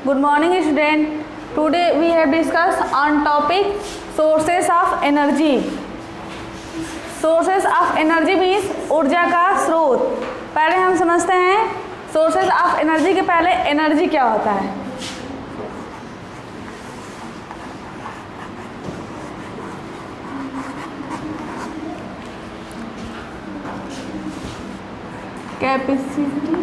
Good morning student. Today we have discussed on topic sources of energy. Sources of energy means ऊर्जा का स्रोत. पहले हम समझते हैं sources of energy के पहले energy क्या होता है. कैपेसिटी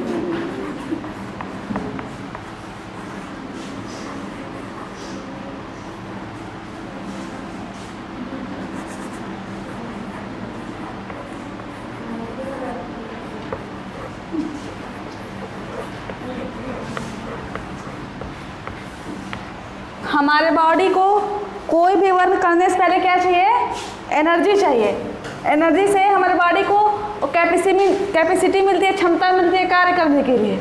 हमारे बॉडी को कोई भी वर्क करने से पहले क्या चाहिए? एनर्जी चाहिए. एनर्जी से हमारे बॉडी को कैपेसिटी मिलती है, क्षमता मिलती है कार्य करने के लिए.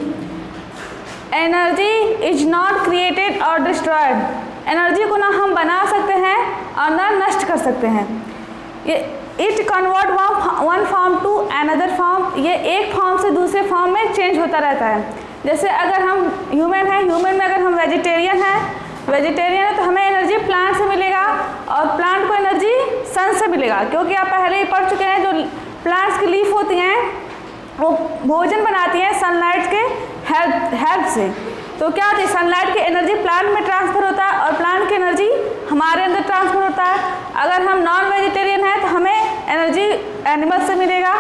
एनर्जी इज नॉट क्रिएटेड और डिस्ट्रॉयड. एनर्जी को ना हम बना सकते हैं और ना नष्ट कर सकते हैं. ये it convert one form to another form. ये एक फॉर्म से दूसरे फॉर्म में चेंज होता रहता है. जैसे अगर हम ह्यूमन हैं, ह्यूमन में अगर हम वेजिटेरियन है तो हमें एनर्जी प्लांट से मिलेगा और प्लांट को एनर्जी सन से मिलेगा, क्योंकि आप पहले ही पढ़ चुके हैं जो प्लांट्स की लीफ होती हैं वो भोजन बनाती हैं सनलाइट के हेल्प से. तो क्या होती है, सनलाइट की एनर्जी प्लांट में ट्रांसफ़र होता है और प्लांट की एनर्जी हमारे अंदर ट्रांसफ़र होता है. अगर हम नॉन वेजिटेरियन हैं तो हमें एनर्जी एनिमल से मिलेगा.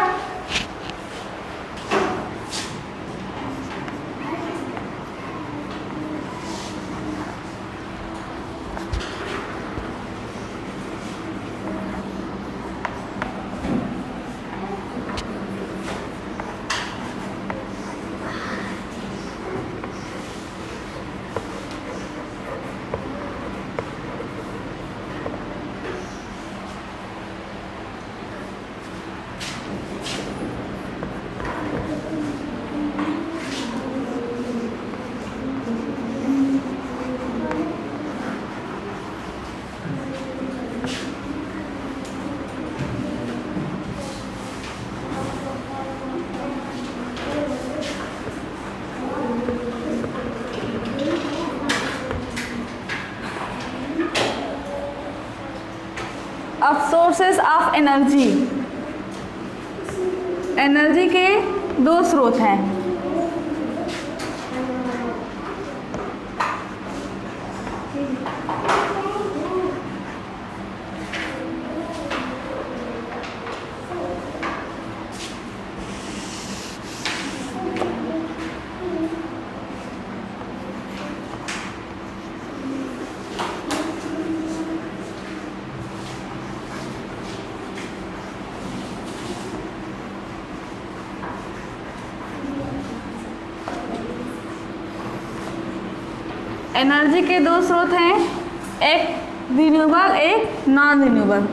अब सोर्सेस ऑफ एनर्जी. एनर्जी के दो स्रोत हैं. एनर्जी के दो स्रोत हैं, एक रिन्यूएबल एक नॉन रिन्यूएबल.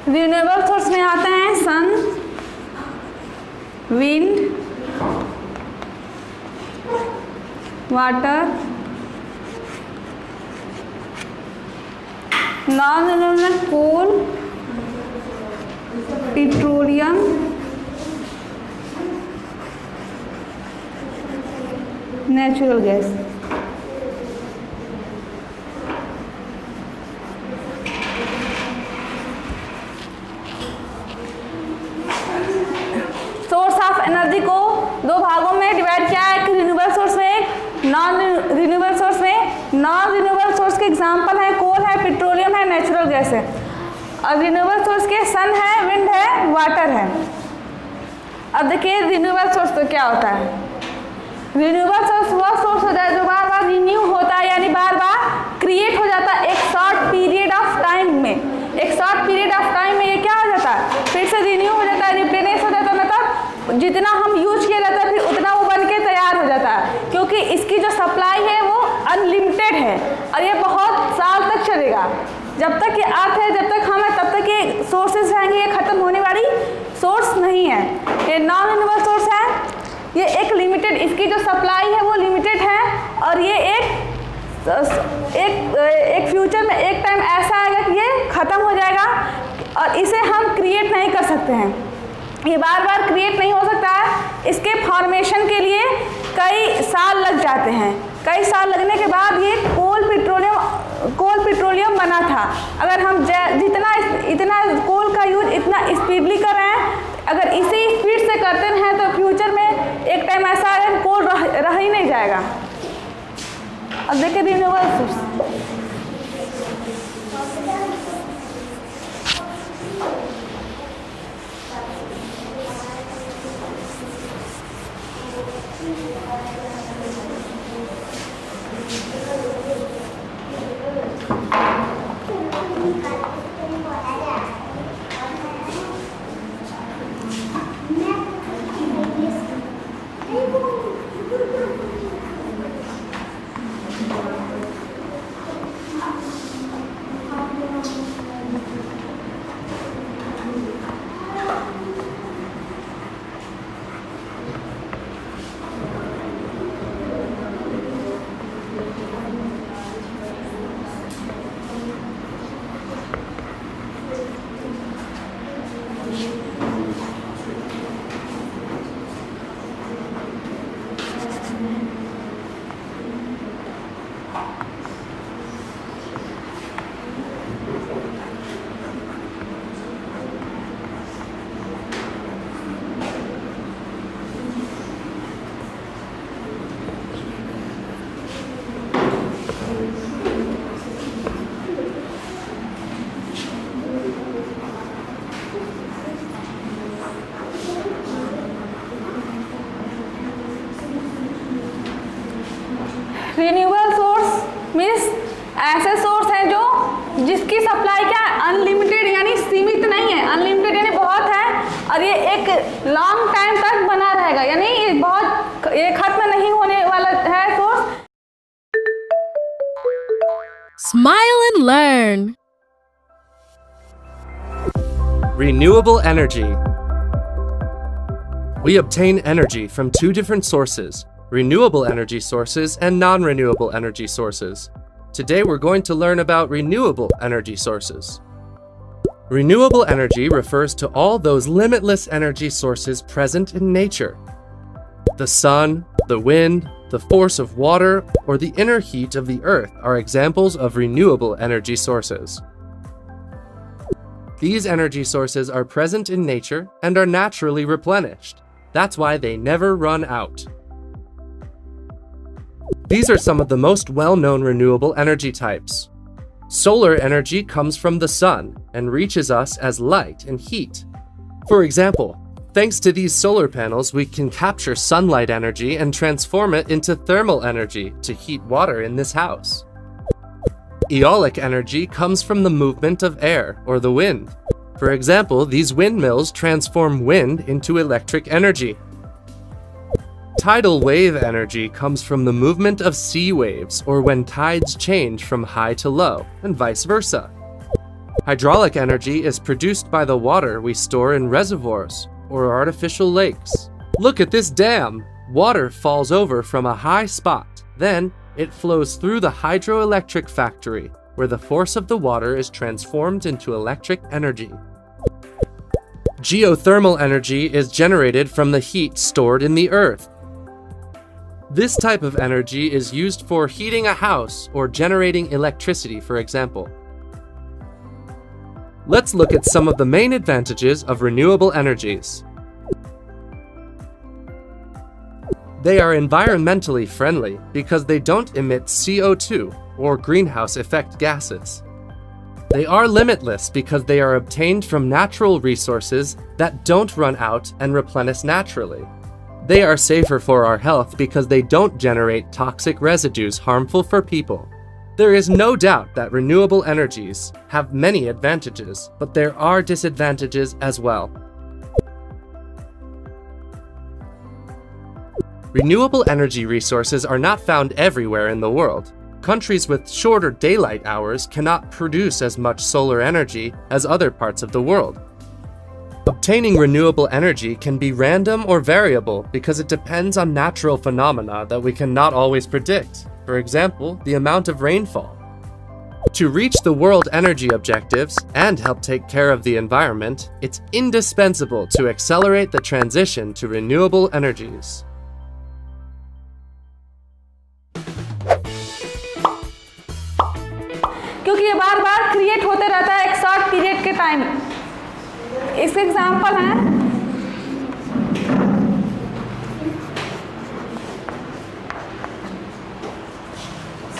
रिन्यूएबल सोर्स में आते हैं सन, विंड, वाटर. नॉन रिन्यूएबल कोल, पेट्रोलियम, नेचुरल गैस. एनर्जी को दो भागों में डिवाइड किया है, एक रिन्यूएबल सोर्स में एक नॉन रिन्यूएबल सोर्स में. नॉन रिन्यूएबल सोर्स के एग्जांपल है कोल है, पेट्रोलियम है, नेचुरल गैस है. और रिन्यूएबल सोर्स के सन है, विंड है, वाटर है. अब देखिए रिन्यूएबल सोर्स तो क्या होता है. रिन्यूएबल सोर्स वह सोर्स होता है जो बार बार रिन्यू होता है, यानी बार बार क्रिएट हो जाता है एक शॉर्ट पीरियड ऑफ टाइम में. एक शॉर्ट पीरियड ऑफ टाइम में ये क्या हो जाता है, फिर से रिन्यू हो जाता है, रिप्लेनिश हो जाता है. मतलब जितना हम यूज किया जाता है फिर उतना वो बन के अर्थ है, जब तक हम हैं तब तक ये सोर्सेज रहेंगे, ये खत्म होने वाली सोर्स नहीं है। ये नॉन रिन्यूएबल सोर्स है, ये एक लिमिटेड, इसकी जो सप्लाई है वो लिमिटेड है, और ये एक फ्यूचर में एक टाइम ऐसा आएगा कि ये ख़त्म हो जाएगा, और इसे हम क्रिएट नहीं कर सकते हैं, ये बार बार क्रिएट नहीं हो सकता है। इसके फॉर्मेशन के लिए कई साल लग जाते हैं, कई साल लगने के बाद ये कोल पेट्रोलियम बना था। अगर हम इतना कोल का यूज इतना स्पीडली कर रहे हैं, अगर इसी स्पीड से करते हैं तो फ्यूचर में एक टाइम ऐसा आएगा कि कोल रह ही नहीं जाएगा। अब देखिए renewable source, renewable source means ऐसे सोर्स हैं जो जिसकी सप्लाई क्या है, अनलिमिटेड यानी सीमित नहीं है, अनलिमिटेड यानी बहुत है, और ये एक लॉन्ग टाइम तक बना रहेगा, यानी ये खत्म नहीं होने वाला है source. Smile and learn. Renewable energy. We obtain energy from two different sources: renewable energy sources and non-renewable energy sources. Today we're going to learn about renewable energy sources. Renewable energy refers to all those limitless energy sources present in nature. The sun, the wind, the force of water, or the inner heat of the earth are examples of renewable energy sources. These energy sources are present in nature and are naturally replenished. That's why they never run out. These are some of the most well-known renewable energy types. Solar energy comes from the sun and reaches us as light and heat. For example, thanks to these solar panels, we can capture sunlight energy and transform it into thermal energy to heat water in this house. Eolic energy comes from the movement of air or the wind. For example, these windmills transform wind into electric energy. Tidal wave energy comes from the movement of sea waves or when tides change from high to low, and vice versa. Hydraulic energy is produced by the water we store in reservoirs or artificial lakes. Look at this dam! Water falls over from a high spot. Then, it flows through the hydroelectric factory, where the force of the water is transformed into electric energy. Geothermal energy is generated from the heat stored in the earth. This type of energy is used for heating a house or generating electricity, for example. Let's look at some of the main advantages of renewable energies. They are environmentally friendly because they don't emit CO2 or greenhouse effect gases. They are limitless because they are obtained from natural resources that don't run out and replenish naturally. They are safer for our health because they don't generate toxic residues harmful for people. There is no doubt that renewable energies have many advantages, but there are disadvantages as well. Renewable energy resources are not found everywhere in the world. countries with shorter daylight hours cannot produce as much solar energy as other parts of the world. Obtaining renewable energy can be random or variable because it depends on natural phenomena that we cannot always predict. For example, the amount of rainfall. To reach the world energy objectives and help take care of the environment, it's indispensable to accelerate the transition to renewable energies. क्योंकि ये बार बार create होते रहता है एक short period के time. इसके example हैं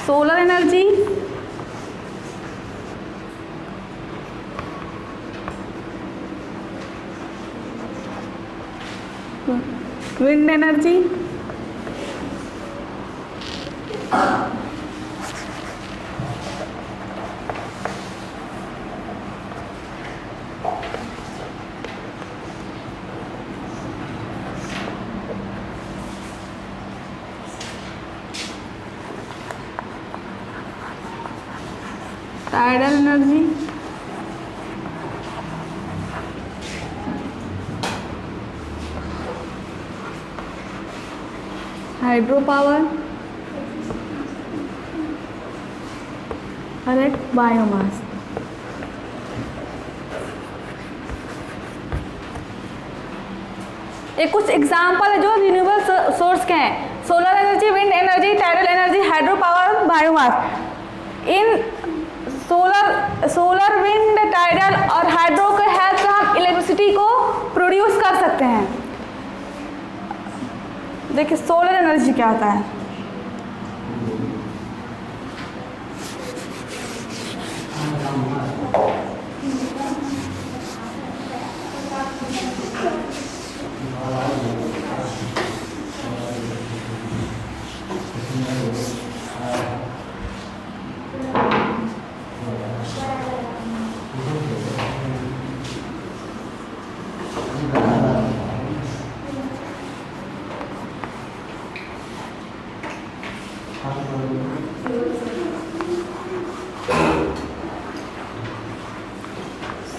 solar energy, wind energy, tidal energy, hydro power और एक बायोमास। ये कुछ एग्जाम्पल है जो रिन्यूएबल सोर्स के हैं। Solar energy, wind energy, tidal energy, hydro power, biomass. इन सोलर विंड टाइडल और हाइड्रो के हेल्प से हम इलेक्ट्रिसिटी को प्रोड्यूस कर सकते हैं। देखिए सोलर एनर्जी क्या होता है।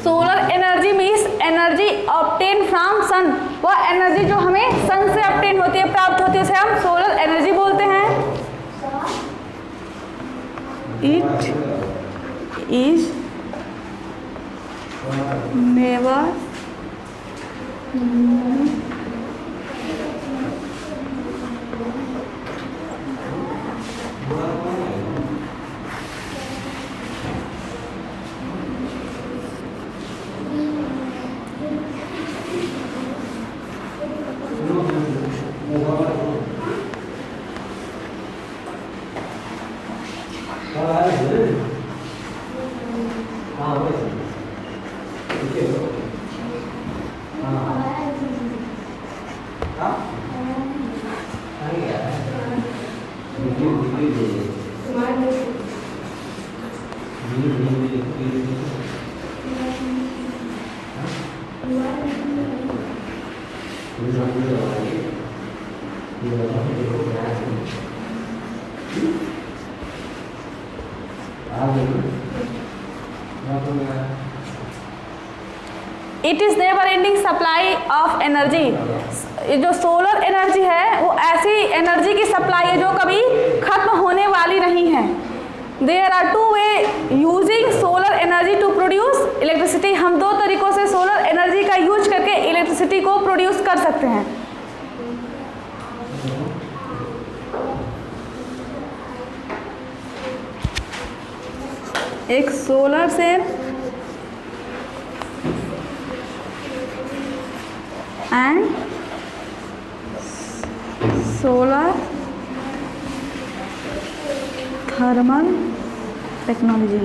Solar energy means energy obtain from sun. वह एनर्जी जो हमें सन से ऑब्टेन होती है, प्राप्त होती है, उसे हम सोलर एनर्जी बोलते हैं। It is never it is never ending supply of energy. जो सोलर एनर्जी है वो ऐसी एनर्जी की सप्लाई है जो कभी खत्म होने वाली नहीं है। There are two way using solar energy to produce electricity. हम दो तरीकों से सोलर एनर्जी का यूज करके इलेक्ट्रिसिटी को प्रोड्यूस कर सकते हैं। एक solar cell and solar thermal technology.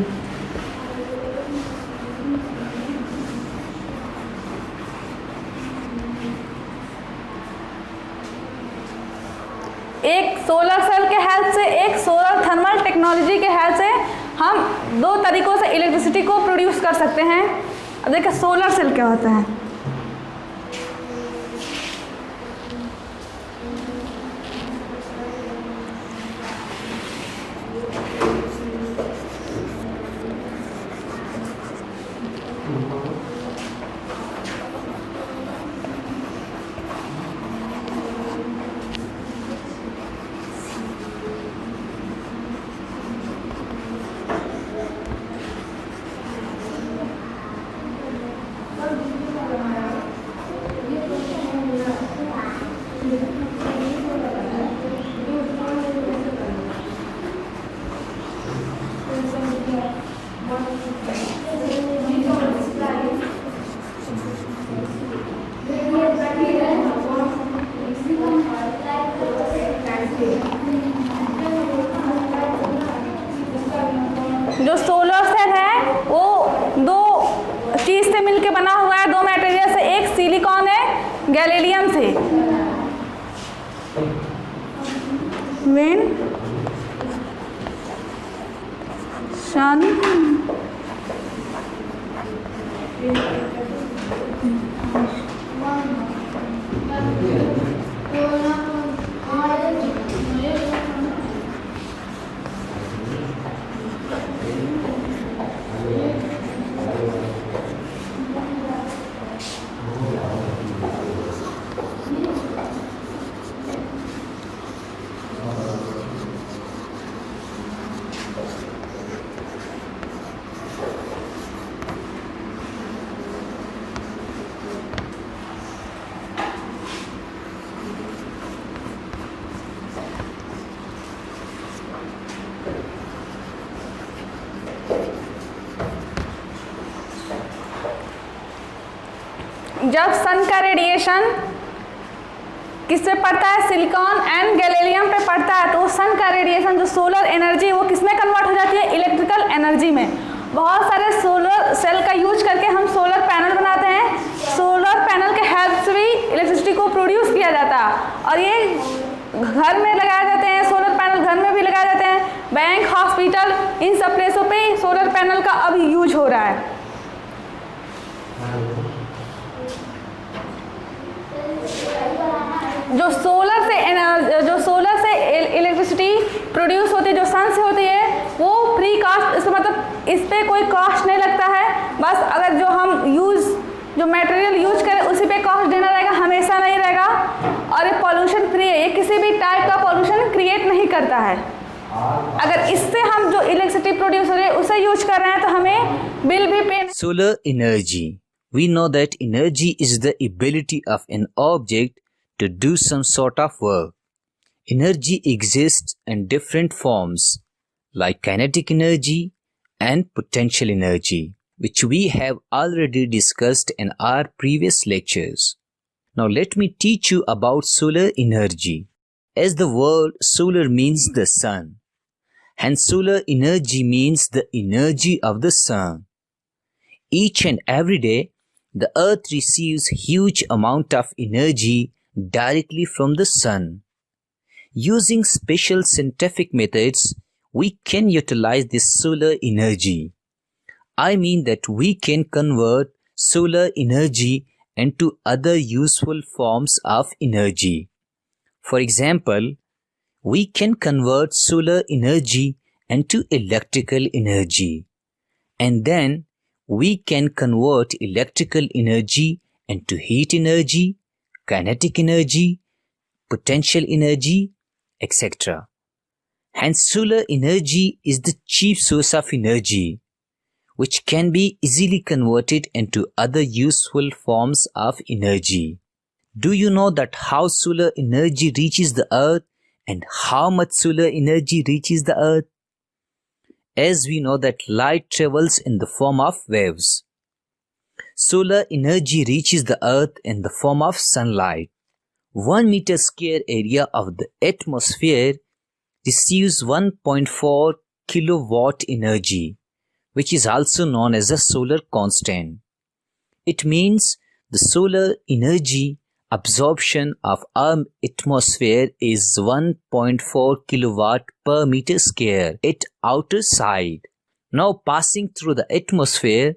एक सोलर सेल के हेल्प से, एक सोलर थर्मल टेक्नोलॉजी के हेल्प से हम दो तरीकों से इलेक्ट्रिसिटी को प्रोड्यूस कर सकते हैं। अब देखिए सोलर सेल क्या होता है। जो सोलर सेल है वो दो चीज़ से मिलके बना हुआ है, दो मटेरियल से, एक सिलिकॉन है गैलीलियम से। विंड सन जब सन का रेडिएशन किस पे पड़ता है, सिलिकॉन एंड गैलीलियम पे पड़ता है, तो सन का रेडिएशन जो सोलर एनर्जी वो किस में कन्वर्ट हो जाती है, इलेक्ट्रिकल एनर्जी में। बहुत सारे सोलर सेल का यूज करके हम सोलर पैनल बनाते हैं, सोलर पैनल के हेल्प से भी इलेक्ट्रिसिटी को प्रोड्यूस किया जाता है, और ये घर में लगाए जाते हैं, सोलर पैनल घर में भी लगाए जाते हैं, बैंक, हॉस्पिटल, इन सब प्लेसों पे सोलर पैनल का अब यूज हो रहा है। जो सोलर से इलेक्ट्रिसिटी प्रोड्यूस होती है, जो सन से होती है, वो फ्री कास्ट, इसका मतलब इस पर कोई कॉस्ट नहीं लगता है। बस अगर जो हम जो मटेरियल यूज करें उसी पे कॉस्ट देना रहेगा, हमेशा नहीं रहेगा। और ये पॉल्यूशन फ्री है, ये किसी भी टाइप का पॉल्यूशन क्रिएट नहीं करता है। अगर इससे हम जो इलेक्ट्रिसिटी प्रोड्यूस हो रही है उसे यूज कर रहे हैं तो हमें बिल भी पे। Solar energy. We know that energy is the ability of an object to do some sort of work. Energy exists in different forms like kinetic energy and potential energy, which we have already discussed in our previous lectures. Now let me teach you about solar energy. As the word solar means the sun, and solar energy means the energy of the sun. Each and every day, the earth receives huge amount of energy directly from the sun. Using special scientific methods, we can utilize this solar energy. I mean that we can convert solar energy into other useful forms of energy. For example, we can convert solar energy into electrical energy, and then we can convert electrical energy into heat energy, kinetic energy, potential energy, etc. Hence, solar energy is the chief source of energy, which can be easily converted into other useful forms of energy. Do you know that how solar energy reaches the earth and how much solar energy reaches the earth? As we know that light travels in the form of waves. Solar energy reaches the earth in the form of sunlight. 1 meter square area of the atmosphere receives 1.4 kilowatt energy, which is also known as the solar constant. It means the solar energy absorption of our atmosphere is 1.4 kilowatt per meter square at outer side. Now passing through the atmosphere,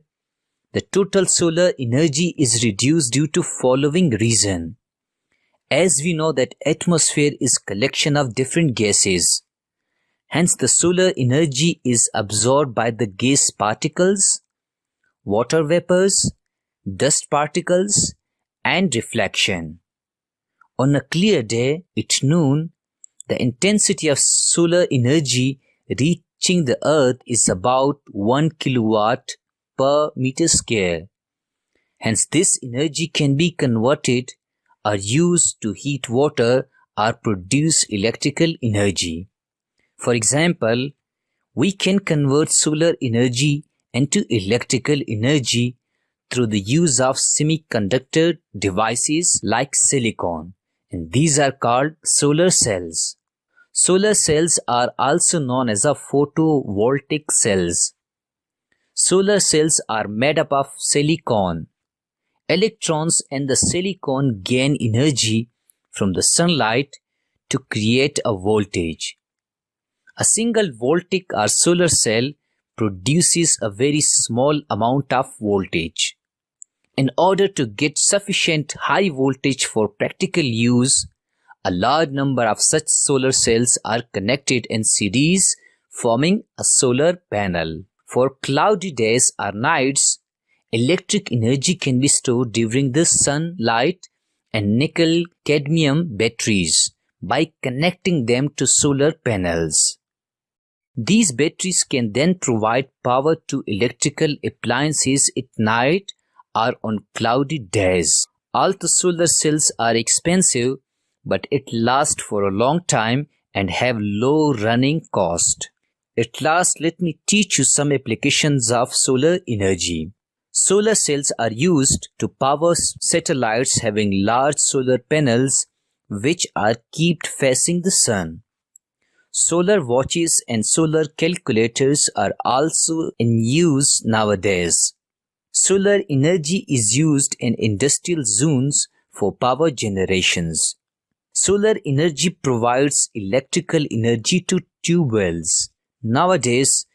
the total solar energy is reduced due to following reason. As we know that atmosphere is collection of different gases. Hence the solar energy is absorbed by the gas particles, water vapors, dust particles, and reflection. On a clear day at noon, the intensity of solar energy reaching the earth is about 1 kilowatt per meter square. Hence, this energy can be converted or used to heat water or produce electrical energy. For example, we can convert solar energy into electrical energy through the use of semiconductor devices like silicon, and these are called solar cells. Solar cells are also known as a photovoltaic cells. Solar cells are made up of silicon. Electrons and the silicon gain energy from the sunlight to create a voltage. A single voltaic or solar cell produces a very small amount of voltage. In order to get sufficient high voltage for practical use, a large number of such solar cells are connected in series, forming a solar panel. For cloudy days or nights, electric energy can be stored during the sunlight and nickel-cadmium batteries by connecting them to solar panels. These batteries can then provide power to electrical appliances at night or on cloudy days. Although solar cells are expensive, but it lasts for a long time and have low running cost. At last, let me teach you some applications of solar energy. Solar cells are used to power satellites having large solar panels which are kept facing the sun. Solar watches and solar calculators are also in use nowadays. Solar energy is used in industrial zones for power generations. Solar energy provides electrical energy to tube wells. Nowadays,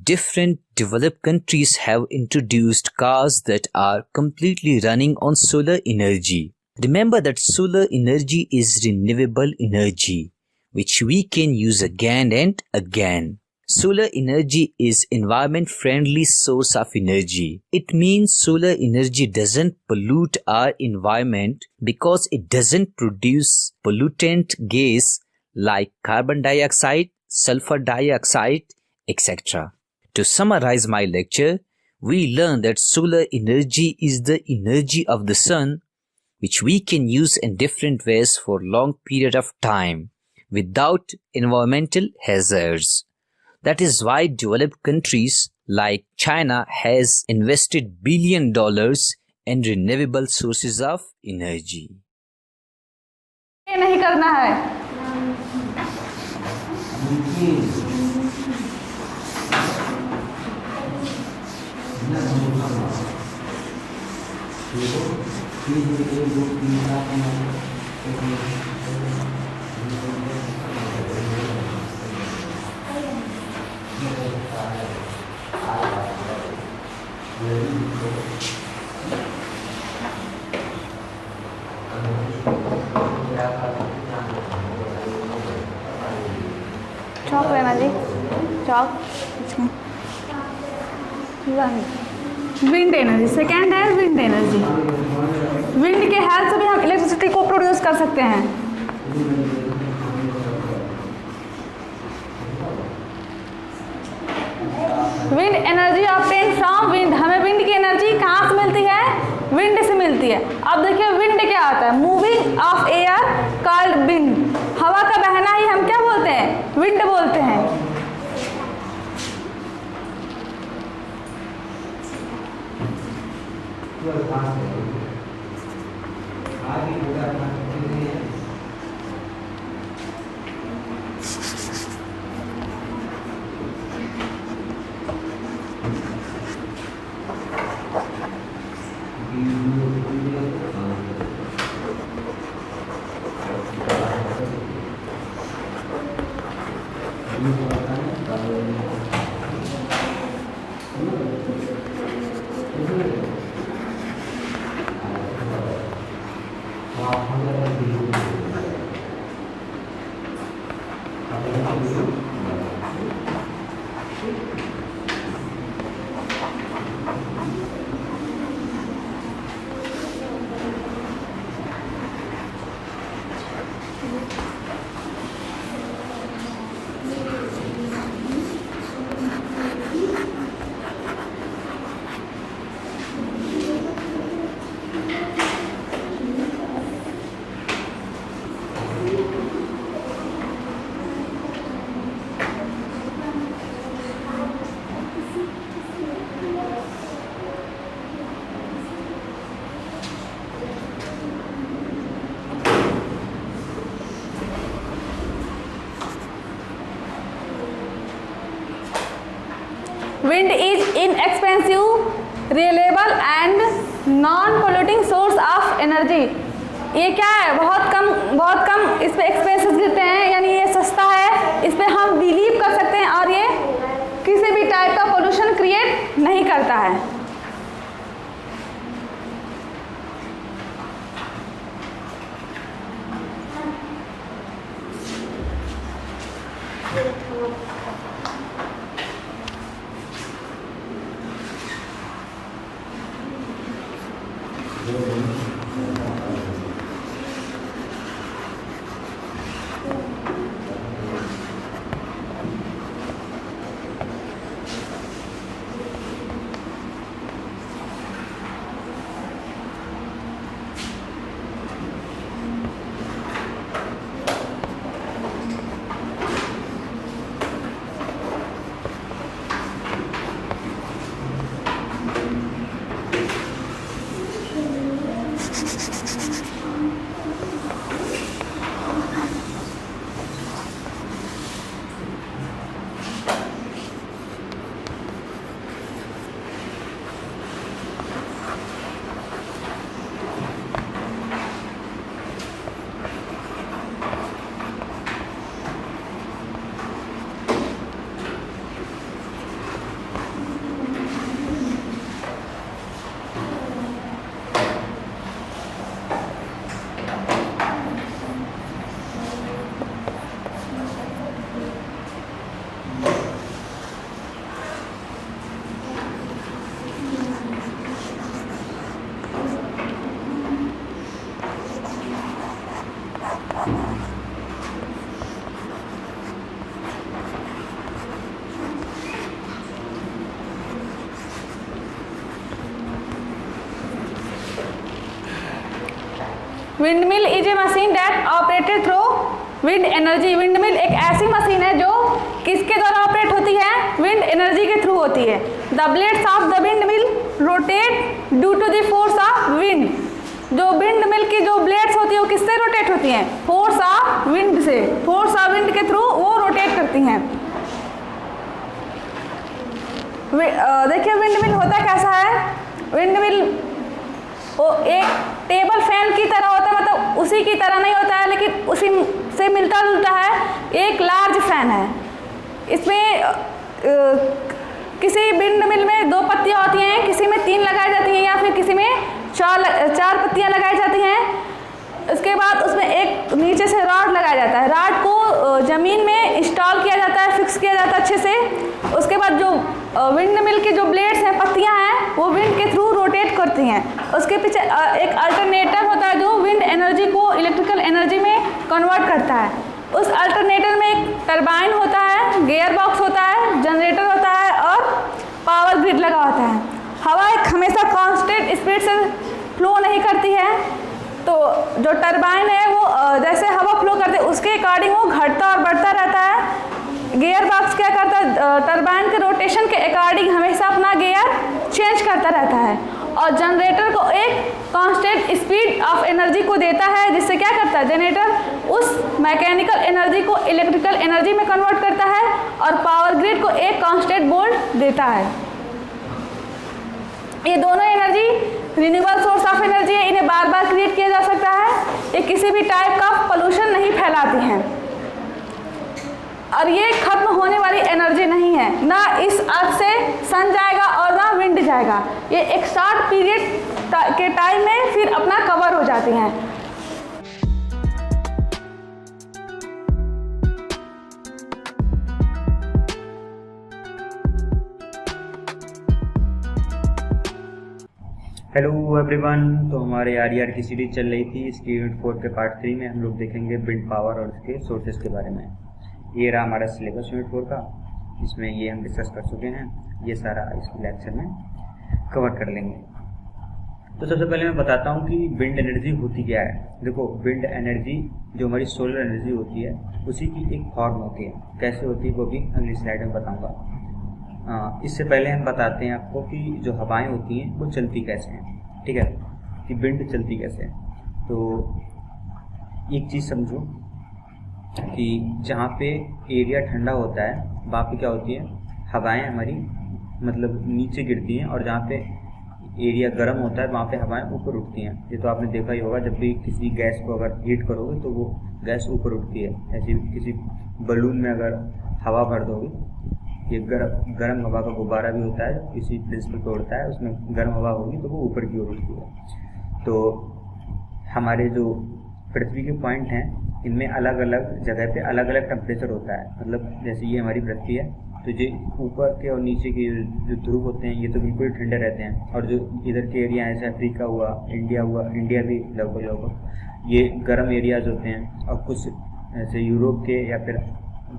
different developed countries have introduced cars that are completely running on solar energy. Remember that solar energy is renewable energy, which we can use again and again. Solar energy is environment-friendly source of energy. It means solar energy doesn't pollute our environment because it doesn't produce pollutant gas like carbon dioxide, sulfur dioxide, etc. To summarize my lecture, we learned that solar energy is the energy of the sun which we can use in different ways for long period of time without environmental hazards. That is why developed countries like China has invested $billion in renewable sources of energy. ये नहीं करना है. चौक लेना जी, चौक. Wind energy second है. Wind energy, wind के help से भी हम इलेक्ट्रिसिटी को प्रोड्यूस कर सकते हैं. Wind energy obtain from wind. हमें विंड की एनर्जी कहाँ से मिलती है? विंड से मिलती है. अब देखिए विंड क्या होता है? Moving of air called wind. हवा का बहना ही हम क्या बोलते हैं? विंड बोलते हैं. Wind is inexpensive, reliable and non polluting source of energy. ये क्या है, बहुत कम इस पे एक्सपेंसेस गिरते हैं, यानी ये सस्ता है, इस पे हम बिलीव कर सकते हैं और ये किसी भी टाइप का पोल्यूशन क्रिएट नहीं करता है। Windmill is a machine that operated through wind energy. Windmill एक ऐसी मशीन है जो किसके द्वारा ऑपरेट होती है, विंड एनर्जी के थ्रू होती है। The blades of the windmill rotate due to the force of wind. जो विंडमिल की जो ब्लेड्स होती है वो किससे रोटेट होती हैं, फोर्स ऑफ विंड से, फोर्स ऑफ विंड के थ्रू वो रोटेट करती हैं। देखिए विंडमिल होता कैसा है, विंडमिल वो एक टेबल फैन की तरह होता है, मतलब उसी की तरह नहीं होता है लेकिन उसी से मिलता जुलता है, एक लार्ज फैन है। इसमें किसी विंडमिल में 2 पत्तियां होती हैं, किसी में 3 लगाई जाती हैं या फिर किसी में 4 पत्तियां लगाई जाती हैं। उसके बाद उसमें एक नीचे से रॉड लगाया जाता है, रॉड को ज़मीन में इंस्टॉल किया जाता है, फिक्स किया जाता है अच्छे से। उसके बाद जो विंडमिल की जो ब्लेड्स हैं, पत्तियां हैं, वो विंड के थ्रू रोटेट करती हैं। उसके पीछे एक अल्टरनेटर होता है जो विंड एनर्जी को इलेक्ट्रिकल एनर्जी में कन्वर्ट करता है। उस अल्टरनेटर में एक टरबाइन होता है, गियर बॉक्स होता है, जनरेटर होता है और पावर ग्रिड लगा होता है। हवा एक हमेशा कांस्टेंट स्पीड से फ्लो नहीं करती है, तो जो टरबाइन है वो जैसे हवा फ्लो करते है उसके अकॉर्डिंग वो घटता और बढ़ता रहता है। गियर बॉक्स क्या करता है, टरबाइन के रोटेशन के अकॉर्डिंग हमेशा अपना गियर चेंज करता रहता है। और जनरेटर को एक कांस्टेंट स्पीड ऑफ एनर्जी को देता है, जिससे क्या करता है, जनरेटर उस मैकेनिकल एनर्जी को इलेक्ट्रिकल एनर्जी में कन्वर्ट करता है और पावर ग्रिड को एक कांस्टेंट वोल्ट देता है। ये दोनों energy renewable source of energy है, इन्हें बार बार क्रिएट किया जा सकता है, ये किसी भी टाइप का पोल्यूशन नहीं फैलाती हैं और ये खत्म होने वाली एनर्जी नहीं है। ना इस अर्थ से सन जाएगा और ना विंड जाएगा, ये एक शॉर्ट पीरियड के टाइम में फिर अपना कवर हो जाती हैं। हेलो एवरीवन, तो हमारे आरईआर की सीरीज चल रही थी, इसकी यूनिट 4 के पार्ट 3 में हम लोग देखेंगे विंड पावर और उसके सोर्सेज के बारे में। ये रहा हमारा सिलेबस यूनिट 4 का, इसमें ये हम डिस्कस कर चुके हैं, ये सारा इस लेक्चर में कवर कर लेंगे। तो सबसे पहले मैं बताता हूँ कि विंड एनर्जी होती क्या है। देखो, विंड एनर्जी जो हमारी सोलर एनर्जी होती है उसी की एक फॉर्म होती है। कैसे होती है वो भी अगली स्लाइड में बताऊँगा। इससे पहले हम बताते हैं आपको कि जो हवाएं होती हैं वो चलती कैसे हैं, ठीक है, कि विंड चलती कैसे है। तो एक चीज़ समझो कि जहाँ पे एरिया ठंडा होता है वहाँ पे क्या होती है, हवाएं हमारी मतलब नीचे गिरती हैं, और जहाँ पे एरिया गर्म होता है वहाँ पे हवाएं ऊपर उठती हैं। ये तो आपने देखा ही होगा, जब भी किसी गैस को अगर हीट करोगे तो वो गैस ऊपर उठती है। ऐसे किसी बलून में अगर हवा भर दोगे, ये गर्म हवा का गुब्बारा भी होता है, किसी प्रिंसिपल पे उड़ता है, उसमें गर्म हवा होगी तो वो ऊपर की ओर उठती है। तो हमारे जो पृथ्वी के पॉइंट हैं, इनमें अलग अलग जगह पे अलग अलग टेम्परेचर होता है। मतलब जैसे ये हमारी पृथ्वी है, तो जो ऊपर के और नीचे के जो ध्रुव होते हैं ये तो बिल्कुल ठंडे रहते हैं, और जो इधर के एरिया हैं जैसे अफ्रीका हुआ, इंडिया भी लगभग ये गर्म एरियाज होते हैं, और कुछ ऐसे यूरोप के या फिर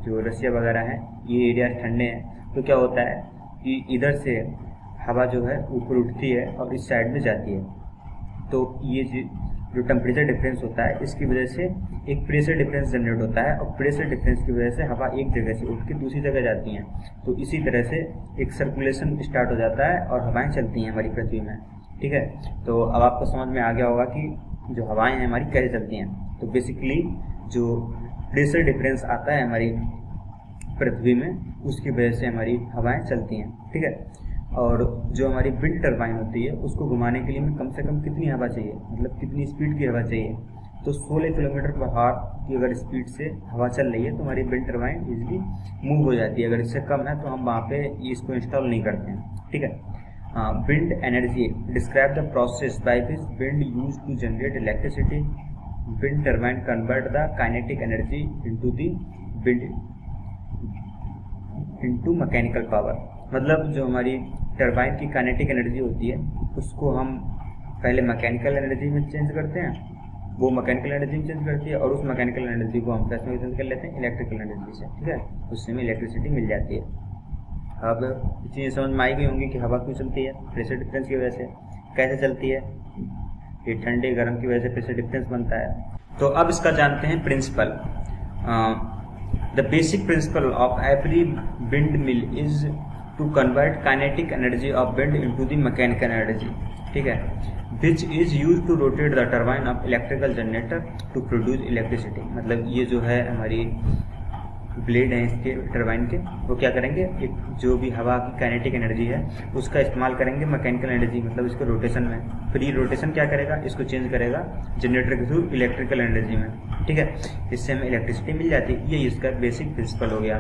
जो रसिया वगैरह हैं ये एरिया ठंडे हैं। तो क्या होता है कि इधर से हवा जो है ऊपर उठती है और इस साइड में जाती है। तो ये जो टेम्परेचर डिफरेंस होता है इसकी वजह से एक प्रेशर डिफरेंस जनरेट होता है, और प्रेशर डिफरेंस की वजह से हवा एक जगह से उठ के दूसरी जगह जाती हैं। तो इसी तरह से एक सर्कुलेशन स्टार्ट हो जाता है और हवाएं चलती हैं हमारी पृथ्वी में। ठीक है, तो अब आपको समझ में आ गया होगा कि जो हवाएं हैं हमारी कैसे चलती हैं। तो बेसिकली जो प्रेशर डिफरेंस आता है हमारी पृथ्वी में, उसकी वजह से हमारी हवाएं चलती हैं। ठीक है, और जो हमारी विंड टरबाइन होती है उसको घुमाने के लिए हमें कम से कम कितनी हवा चाहिए, मतलब कितनी स्पीड की हवा चाहिए। तो 16 किलोमीटर पर आवर की अगर स्पीड से हवा चल रही है तो हमारी विंड टरबाइन इजीली मूव हो जाती है। अगर इससे कम है तो हम वहाँ पे इसको इंस्टॉल नहीं करते हैं। ठीक है, wind energy describe the process by which wind use to generate electricity. Wind turbine convert the kinetic energy into mechanical power. मतलब जो हमारी टरबाइन की काइनेटिक एनर्जी होती है उसको हम पहले मैकेनिकल एनर्जी में चेंज करते हैं, वो मैकेनिकल एनर्जी में चेंज करती है, और उस मैकेनिकल एनर्जी को हम कैसे चेंज कर लेते हैं, इलेक्ट्रिकल एनर्जी से। ठीक है, उससे हमें इलेक्ट्रिसिटी मिल जाती है। अब चीज़ें समझ में आई गई होंगी कि हवा क्यों चलती है, प्रेशर डिफरेंस की वजह से। कैसे चलती है, ये ठंडे गर्म की वजह से प्रेशर डिफरेंस बनता है। तो अब इसका जानते हैं principle. The basic principle of every windmill is to convert kinetic energy of wind into the mechanical energy. ठीक है, which is use to rotate the turbine of electrical generator to produce electricity. मतलब ये जो है हमारी blade हैं इसके turbine के, वो क्या करेंगे, एक जो भी हवा की काइनेटिक एनर्जी है उसका इस्तेमाल करेंगे मैकेनिकल एनर्जी, मतलब इसको रोटेशन में। फिर ये रोटेशन क्या करेगा, इसको चेंज करेगा जनरेटर के थ्रू इलेक्ट्रिकल एनर्जी में। ठीक है, इससे हमें इलेक्ट्रिसिटी मिल जाती है। ये इसका बेसिक प्रिंसिपल हो गया।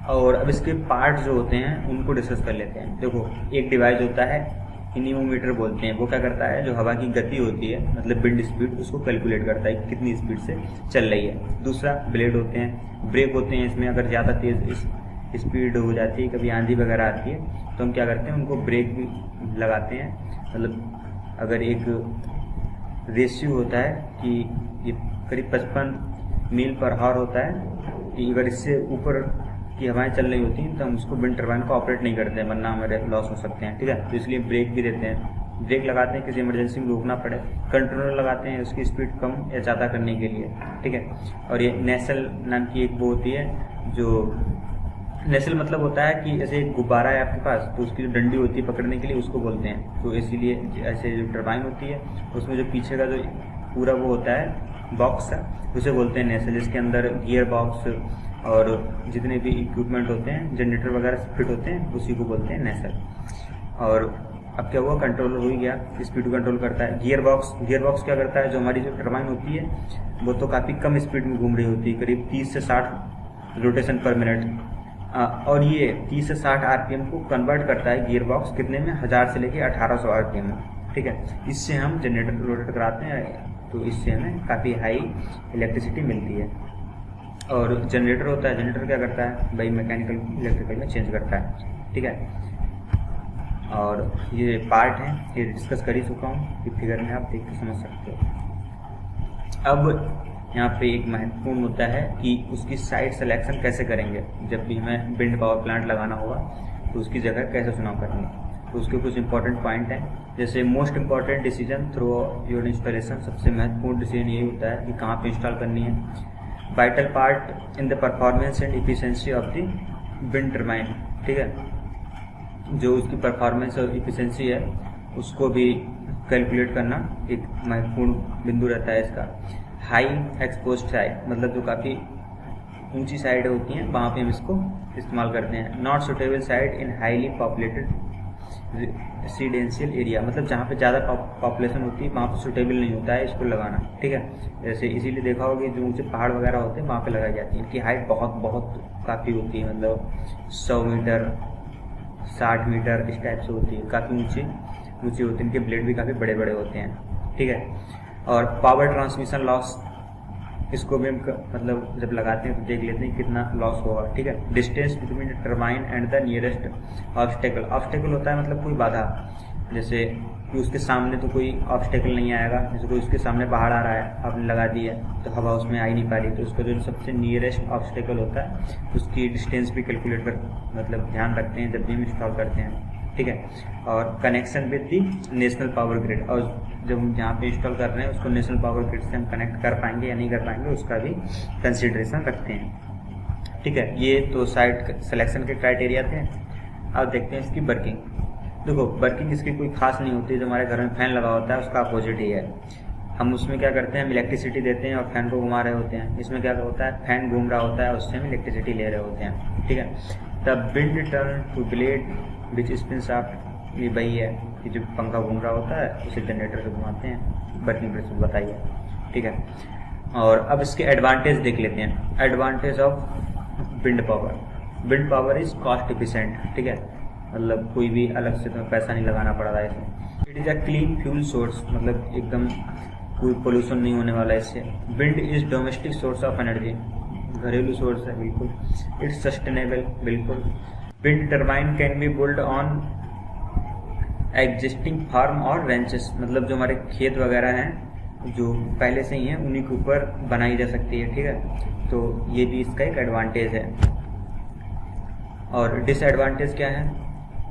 और अब इसके पार्ट जो होते हैं उनको डिस्कस कर लेते हैं। देखो, एक डिवाइस होता है एनीमोमीटर बोलते हैं, वो क्या करता है, जो हवा की गति होती है मतलब विंड स्पीड, उसको कैलकुलेट करता है कि कितनी स्पीड से चल रही है। दूसरा ब्लेड होते हैं, ब्रेक होते हैं, इसमें अगर ज़्यादा तेज स्पीड हो जाती है, कभी आंधी वगैरह आती है तो हम क्या करते हैं, उनको ब्रेक भी लगाते हैं। मतलब अगर एक रेशियो होता है कि ये करीब 55 मील पर आवर होता है कि अगर इससे ऊपर की हवाएं चल रही होती हैं तो हम उसको विंड टरबाइन को ऑपरेट नहीं करते हैं, वरना हमारे लॉस हो सकते हैं। ठीक है, तो इसलिए ब्रेक भी देते हैं, ब्रेक लगाते हैं किसी इमरजेंसी में रोकना पड़े, कंट्रोलर लगाते हैं उसकी स्पीड कम या ज़्यादा करने के लिए। ठीक है, और ये नेसल नाम की एक वो होती है, जो नेसल मतलब होता है कि जैसे एक गुब्बारा है आपके पास, तो उसकी जो डंडी होती है पकड़ने के लिए उसको बोलते हैं। तो इसीलिए ऐसे जो टरबाइन होती है उसमें जो पीछे का जो पूरा वो होता है बॉक्स है उसे बोलते हैं नेसल। इसके अंदर गियर बॉक्स और जितने भी इक्विपमेंट होते हैं, जनरेटर वगैरह फिट होते हैं, उसी को बोलते हैं नेसल। और अब क्या हुआ, कंट्रोलर हो ही गया, स्पीड को कंट्रोल करता है। गियर बॉक्स क्या करता है, जो हमारी जो टरबाइन होती है वो तो काफ़ी कम स्पीड में घूम रही होती है, करीब 30 से 60 रोटेशन पर मिनट, और ये 30 से 60 आरपीएम को कन्वर्ट करता है गियर बॉक्स कितने में, 1000 से लेके 1800 आरपीएम में। ठीक है, इससे हम जनरेटर रोटेट कराते हैं, तो इससे हमें काफ़ी हाई इलेक्ट्रिसिटी मिलती है। और जनरेटर होता है, जनरेटर क्या करता है भाई, मैकेनिकल इलेक्ट्रिकल में चेंज करता है। ठीक है, और ये पार्ट है, ये डिस्कस कर ही चुका हूँ, कि फिगर में आप देख के समझ सकते हो। अब यहाँ पे एक महत्वपूर्ण मुद्दा है कि उसकी साइट सिलेक्शन कैसे करेंगे। जब भी हमें विंड पावर प्लांट लगाना होगा तो उसकी जगह कैसे चुनाव करेंगे, तो उसके कुछ इंपॉर्टेंट पॉइंट हैं। जैसे most important decision through your installation, सबसे महत्वपूर्ण डिसीजन यही होता है कि कहाँ पे इंस्टॉल करनी है। Vital part in the performance and efficiency of the wind turbine. ठीक है, जो उसकी परफॉर्मेंस और इफिशिएंसी है उसको भी कैलकुलेट करना एक महत्वपूर्ण बिंदु रहता है इसका। हाई एक्सपोज्ड साइड, मतलब जो काफ़ी ऊंची साइड होती हैं वहाँ पे हम इसको इस्तेमाल करते हैं। Not suitable side in highly populated residential area, मतलब जहाँ पे ज़्यादा पॉपुलेशन होती है वहाँ पे सुटेबल नहीं होता है इसको लगाना, ठीक है। जैसे इसीलिए देखा होगा कि जो ऊंचे पहाड़ वगैरह होते हैं वहाँ पे लगाई जाती है। इनकी हाइट बहुत काफ़ी होती है, मतलब 100 मीटर 60 मीटर इस टाइप से होती है, काफ़ी ऊंची होती है। इनके ब्लेड भी काफ़ी बड़े बड़े होते हैं, ठीक है। और पावर ट्रांसमिशन लॉस, इसको भी हम मतलब जब लगाते हैं तो देख लेते हैं कितना लॉस होगा, ठीक है। Distance between turbine and the nearest obstacle, obstacle होता है मतलब कोई बाधा, जैसे कि उसके सामने तो कोई ऑब्स्टेकल नहीं आएगा, जैसे कोई उसके सामने पहाड़ आ रहा है, आपने लगा दी है तो हवा उसमें आ ही नहीं पा रही, तो उसका जो सबसे नियरेस्ट ऑब्स्टेकल होता है उसकी डिस्टेंस भी कैलकुलेट कर मतलब ध्यान रखते हैं जब भी हम इंस्टॉल करते हैं, ठीक है। और connection with the national power grid, और जब हम जहाँ पे इंस्टॉल कर रहे हैं उसको नेशनल पावर ग्रिड से हम कनेक्ट कर पाएंगे या नहीं कर पाएंगे उसका भी कंसिडरेशन रखते हैं, ठीक है। ये तो साइट सिलेक्शन के क्राइटेरिया थे। अब देखते हैं इसकी वर्किंग। देखो वर्किंग इसकी कोई खास नहीं होती, जो हमारे घर में फैन लगा होता है उसका अपोजिट ही है। हम उसमें क्या करते हैं, हम इलेक्ट्रिसिटी देते हैं और फैन को घुमा रहे होते हैं। इसमें क्या होता है, फैन घूम रहा होता है, उससे हम इलेक्ट्रिसिटी ले रहे होते हैं, ठीक है। The wind turn two blade which spins aft, ये वही है कि जो पंखा घूम रहा होता है उसे जनरेटर से घुमाते हैं। वर्किंग प्रिंसिपल बताइए, ठीक है। और अब इसके एडवांटेज देख लेते हैं। Advantage of wind power, wind power is cost efficient, ठीक है, मतलब कोई भी अलग से तुम्हें पैसा नहीं लगाना पड़ रहा है इसमें। It is a clean fuel source, मतलब एकदम कोई पोल्यूशन नहीं होने वाला है इससे। Wind is domestic source of energy, घरेलू सोर्स है बिल्कुल। इट्स सस्टेनेबल, बिल्कुल। Wind turbine can be build on existing farm और रेंचेस, मतलब जो हमारे खेत वगैरह हैं जो पहले से ही हैं उन्हीं के ऊपर बनाई जा सकती है, ठीक है। तो ये भी इसका एक एडवांटेज है। और डिसएडवांटेज क्या है,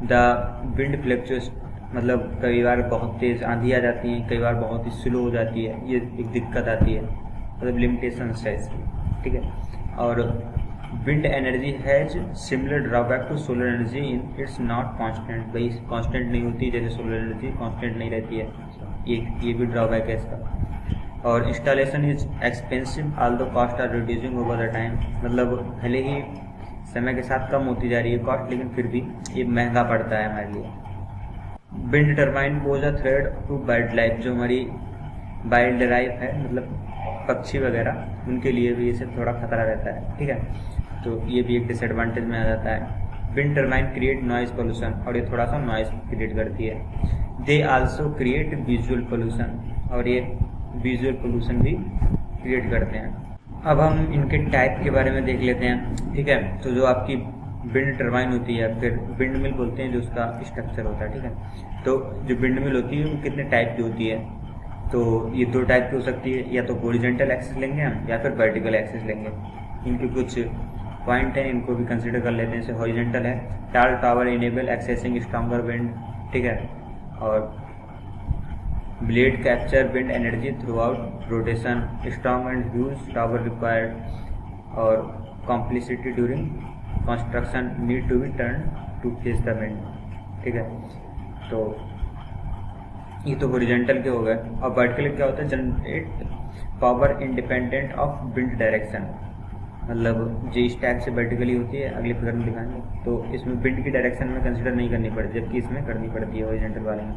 द विंड फ्लक्चुएट्स, मतलब कई बार बहुत तेज़ आंधी आ जाती है, कई बार बहुत ही स्लो हो जाती है, ये एक दिक्कत आती है, मतलब लिमिटेशंस है इसकी, ठीक है। और wind energy has similar drawback to solar energy in it's not constant, भाई कांस्टेंट नहीं होती, जैसे सोलर एनर्जी कांस्टेंट नहीं रहती है, ये भी ड्रॉबैक है इसका। और installation is expensive although cost are reducing over the time, मतलब भले ही समय के साथ कम होती जा रही है कॉस्ट, लेकिन फिर भी ये महंगा पड़ता है हमारे लिए। Wind turbine pose a threat to bird life, जो हमारी वाइल्ड लाइफ है, मतलब पक्षी वगैरह, उनके लिए भी इसे थोड़ा खतरा रहता है, ठीक है। तो ये भी एक डिसएडवांटेज में आ जाता है। Wind turbine create noise pollution, और ये थोड़ा सा नॉइज क्रिएट करती है। They also create visual pollution, और ये विजुअल पोल्यूशन भी क्रिएट करते हैं। अब हम इनके टाइप के बारे में देख लेते हैं, ठीक है। तो जो आपकी विंड टर्बाइन होती है, फिर विंड मिल बोलते हैं जो उसका स्ट्रक्चर होता है, ठीक है। तो जो विंड मिल होती है वो कितने टाइप की होती है, तो ये 2 टाइप की हो सकती है, या तो हॉरिजॉन्टल एक्सिस लेंगे हम या फिर वर्टिकल एक्सिस लेंगे। इनके कुछ पॉइंट हैं, इनको भी कंसीडर कर लेते हैं। जैसे हॉरिजॉन्टल है, tall tower enable accessing stronger wind, ठीक है। और blade capture wind energy throughout rotation, strong and huge tower required. और complexity during construction need to be turn to face the wind, ठीक है। तो ये तो हॉरिजॉन्टल के हो गए। और वर्टिकल क्या होता है, generate power independent of wind direction, मतलब जो इस टाइप से वर्टिकली होती है, अगले फिगर में दिखाएंगे। तो इसमें विंड की डायरेक्शन में कंसीडर नहीं करनी पड़ती, जबकि इसमें करनी पड़ती है हॉरिजॉन्टल वाले में।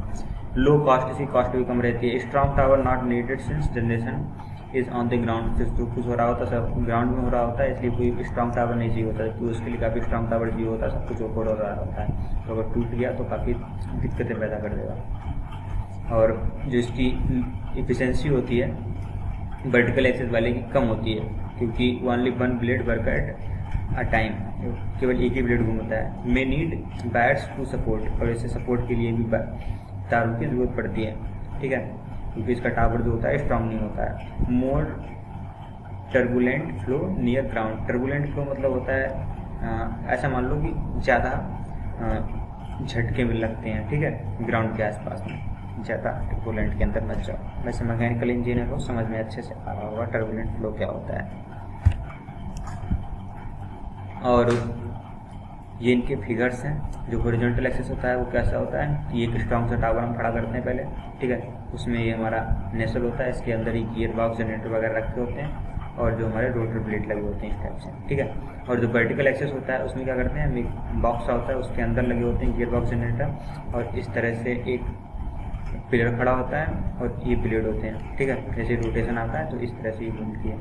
लो कॉस्ट, इसकी कॉस्ट भी कम रहती है। Strong tower not needed since generation is on the ground, तो कुछ हो रहा होता है सब ग्राउंड में हो रहा होता है, इसलिए कोई स्ट्रॉन्ग टावर नहीं चाहिए होता, तो उसके लिए काफ़ी स्ट्रॉन्ग टावर चाहिए होता है, सब कुछ ओपन हो रहा होता है। तो अगर टूट गया तो काफ़ी दिक्कतें पैदा कर देगा। और जो इसकी इफिशेंसी होती है वर्टिकल एक्सिस वाले की कम होती है, क्योंकि only 1 blade work at a time, केवल एक ही ब्लेड घूमता है। May need wires to support, और इसे सपोर्ट के लिए भी तारों की जरूरत पड़ती है, ठीक है, क्योंकि इसका टावर जो होता है स्ट्रांग नहीं होता है। More turbulent flow near ground, turbulent flow मतलब होता है ऐसा मान लो कि ज़्यादा झटके में लगते हैं, ठीक है, ग्राउंड के आसपास में, ज़्यादा टर्बुलेंट के अंदर मत जाओ। वैसे मैकेनिकल इंजीनियर को समझ में अच्छे से आ रहा होगा टर्बुलेंट फ्लो क्या होता है। और ये इनके फिगर्स हैं। जो हॉरिजॉन्टल एक्सिस होता है वो कैसा होता है, ये एक स्ट्रॉन्ग सा टावर हम खड़ा करते हैं पहले, ठीक है, उसमें ये हमारा नेसल होता है, इसके अंदर ही गियर बॉक्स जनरेटर वगैरह रखे होते हैं। और जो हमारे रोटर ब्लेड लगे होते हैं इस टाइप से, ठीक है। और जो वर्टिकल एक्सेस होता है उसमें क्या करते हैं, एक बॉक्स होता है उसके अंदर लगे होते हैं गियर बॉक्स जनरेटर, और इस तरह से एक पिलर खड़ा होता है और ये ब्लेड होते हैं, ठीक है। जैसे रोटेशन आता है तो इस तरह से ये घूमती है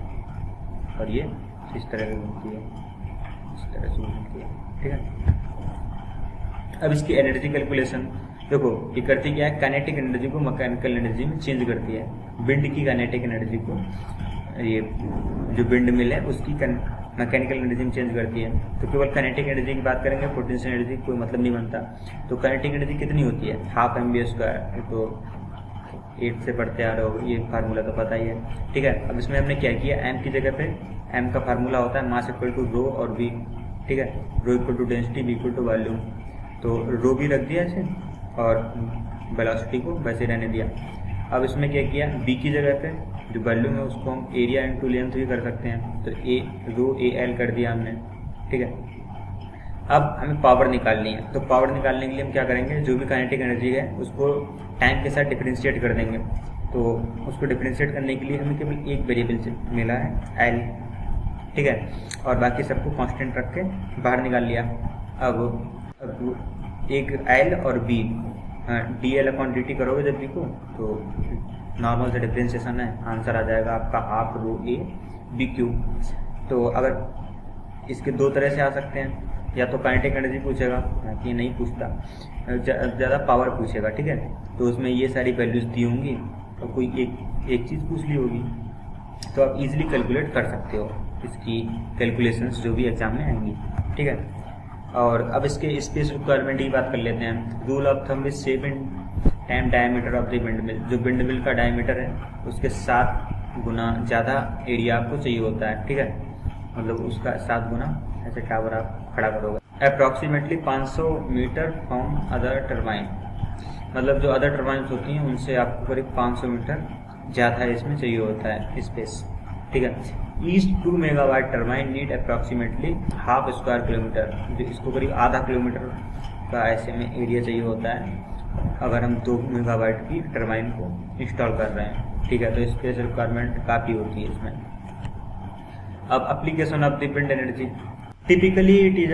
और ये इस तरह से घूमती है, इस तरह से घूमती है, ठीक है। अब इसकी एनर्जी कैलकुलेशन देखो, ये करती क्या है, काइनेटिक एनर्जी को मैकेनिकल एनर्जी में चेंज करती है। विंड की काइनेटिक एनर्जी को ये जो विंड मिल है उसकी मैकेनिकल एनर्जी में चेंज करती है। तो केवल काइनेटिक एनर्जी की बात करेंगे, पोटेंशियल एनर्जी कोई मतलब नहीं बनता। तो काइनेटिक एनर्जी कितनी होती है, हाफ mv²। तो 8 से पढ़ते आ रहे हो, ये फार्मूला तो पता ही है, ठीक है। अब इसमें हमने क्या किया, m की जगह पे m का फार्मूला होता है मास इक्वल टू रो और v, ठीक है। Rho equal to density, v equal to volume. तो रो भी रख दिया ऐसे और वेलोसिटी को वैसे रहने दिया। अब इसमें क्या किया, v की जगह पे जो वॉल्यूम है उसको हम एरिया इंटू लेंथ भी कर सकते हैं। तो a रो al कर दिया हमने, ठीक है। अब हमें पावर निकालनी है, तो पावर निकालने के लिए हम क्या करेंगे, जो भी काइनेटिक एनर्जी है उसको टाइम के साथ डिफरेंशिएट कर देंगे। तो उसको डिफरेंशिएट करने के लिए हमें केवल एक वेरिएबल मिला है l, ठीक है, और बाकी सबको कांस्टेंट रख के बाहर निकाल लिया। अब एक l और b, dl/dt करोगे जब b को तो नॉर्मल से डिफरेंशिएशन है, आंसर आ जाएगा आपका half rho a b cube. तो अगर इसके दो तरह से आ सकते हैं, या तो काइनेटिक एनर्जी पूछेगा, कि नहीं पूछता, ज़्यादा पावर पूछेगा, ठीक है। तो उसमें ये सारी वैल्यूज दी होंगी और कोई एक चीज़ पूछ ली होगी, तो आप इजीली कैलकुलेट कर सकते हो इसकी कैलकुलेशंस जो भी एग्जाम में आएंगी, ठीक है। और अब इसके स्पेस रिक्वायरमेंट की बात कर लेते हैं। Rule of thumb is 7 time diameter of the wind mill. जो विंड मिल का डायमीटर है उसके 7 गुना ज़्यादा एरिया आपको चाहिए होता है, ठीक है। मतलब उसका 7 गुना ऐसे टावर आप खड़ा करोगे। Approximately 500 metre from other turbine, मतलब जो अदर टर्बाइन्स होती हैं उनसे आपको करीब 500 मीटर ज़्यादा इसमें चाहिए होता है स्पेस, ठीक है। East 2 megawatt turbine need approximately half square kilometre, जो इसको करीब आधा किलोमीटर का ऐसे में एरिया चाहिए होता है अगर हम 2 मेगावाट की टर्बाइन को इंस्टॉल कर रहे हैं, ठीक है। तो स्पेस रिक्वायरमेंट काफ़ी होती है इसमें। अब application of the wind energy, typically it is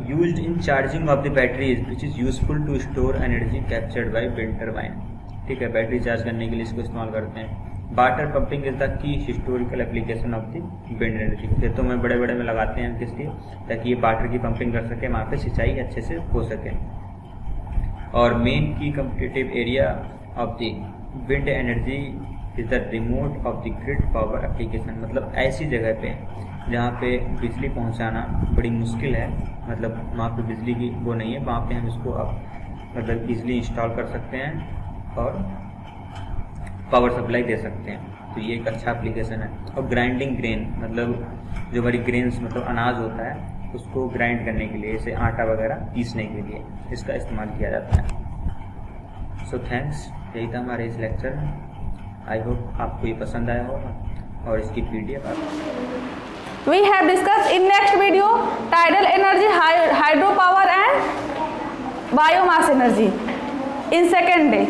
used in charging of the batteries which is useful to store energy captured by wind turbine, ठीक है। बैटरी चार्ज करने के लिए इसको इस्तेमाल करते हैं। Water pumping is the key historical application of the wind energy. खेतों में बड़े बड़े में लगाते हैं किस लिए, ताकि ये वाटर की पंपिंग कर सके, वहाँ पे सिंचाई अच्छे से हो सके। और मेन की competitive area of the wind energy is the remote of the grid power application, मतलब ऐसी जगह पे जहाँ पे बिजली पहुँचाना बड़ी मुश्किल है, मतलब वहाँ पे बिजली की वो नहीं है, वहाँ पे हम इसको अब मतलब ईजिली इंस्टॉल कर सकते हैं और पावर सप्लाई दे सकते हैं। तो ये एक अच्छा एप्लीकेशन है। और ग्राइंडिंग ग्रेन, मतलब जो हमारी ग्रेन्स मतलब अनाज होता है उसको ग्राइंड करने के लिए, जैसे आटा वगैरह पीसने के लिए इसका इस्तेमाल किया जाता है। सो थैंक्स, यही था हमारे इस लेक्चर में। आई होप आपको ये पसंद आया होगा और इसकी PDF आप We have discussed in next video tidal energy, hydropower and biomass energy in second day.